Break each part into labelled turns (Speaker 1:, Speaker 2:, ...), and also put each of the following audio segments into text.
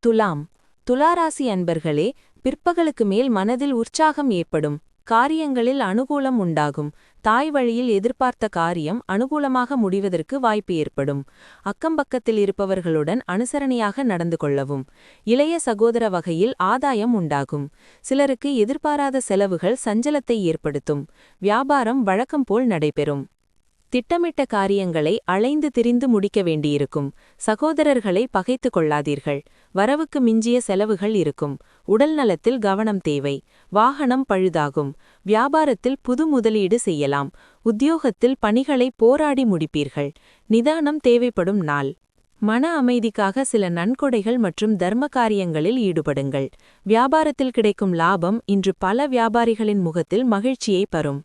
Speaker 1: துலாம். துலாராசி அன்பர்களே, பிற்பகலுக்கு மேல் மனதில் உற்சாகம் ஏற்படும். காரியங்களில் அனுகூலம் உண்டாகும். தாய் வழியில் எதிர்பார்த்த காரியம் அனுகூலமாக முடிவதற்கு வாய்ப்பு ஏற்படும். அக்கம்பக்கத்தில் இருப்பவர்களுடன் அனுசரணையாக நடந்து கொள்ளவும். இளைய சகோதர வகையில் ஆதாயம் உண்டாகும். சிலருக்கு எதிர்பாராத செலவுகள் சஞ்சலத்தை ஏற்படுத்தும். வியாபாரம் வழக்கம் போல் நடைபெறும். திட்டமிட்ட காரியங்களை அலைந்து திரிந்து முடிக்க வேண்டியிருக்கும். சகோதரர்களை பகைத்து கொள்ளாதீர்கள். வரவுக்கு மிஞ்சிய செலவுகள் இருக்கும். உடல் நலத்தில் கவனம் தேவை. வாகனம் பழுதாகும். வியாபாரத்தில் புது முதலீடு செய்யலாம். உத்தியோகத்தில் பணிகளை போராடி முடிப்பீர்கள். நிதானம் தேவைப்படும் நாள். மன அமைதிக்காக சில நன்கொடைகள் மற்றும் தர்ம காரியங்களில் ஈடுபடுங்கள். வியாபாரத்தில் கிடைக்கும் லாபம் இன்று பல வியாபாரிகளின் முகத்தில் மகிழ்ச்சியை பரும்.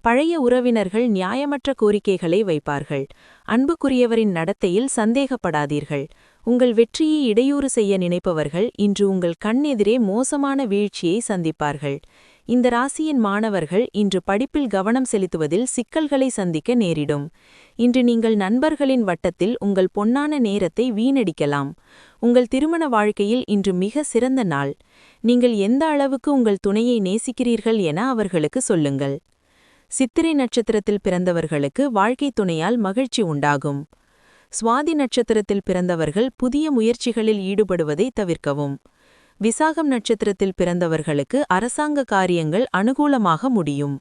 Speaker 1: பழைய உறவினர்கள் நியாயமற்ற கோரிக்கைகளை வைப்பார்கள். அன்புக்குரியவரின் நடத்தையில் சந்தேகப்படாதீர்கள். உங்கள் வெற்றியை இடையூறு செய்ய நினைப்பவர்கள் இன்று உங்கள் கண்ணெதிரே மோசமான வீழ்ச்சியை சந்திப்பார்கள். இந்த ராசியின் மாணவர்கள் இன்று படிப்பில் கவனம் செலுத்துவதில் சிக்கல்களை சந்திக்க நேரிடும். இன்று நீங்கள் நண்பர்களின் வட்டத்தில் உங்கள் பொன்னான நேரத்தை வீணடிக்கலாம். உங்கள் திருமண வாழ்க்கையில் இன்று மிக சிறந்த நாள். நீங்கள் எந்த அளவுக்கு உங்கள் துணையை நேசிக்கிறீர்கள் என அவர்களுக்கு சொல்லுங்கள். சித்திரை நட்சத்திரத்தில் பிறந்தவர்களுக்கு வாழ்க்கை துணையால் மகிழ்ச்சி உண்டாகும். சுவாதி நட்சத்திரத்தில் பிறந்தவர்கள் புதிய முயற்சிகளில் ஈடுபடுவதை தவிர்க்கவும். விசாகம் நட்சத்திரத்தில் பிறந்தவர்களுக்கு அரசாங்க காரியங்கள் அனுகூலமாக முடியும்.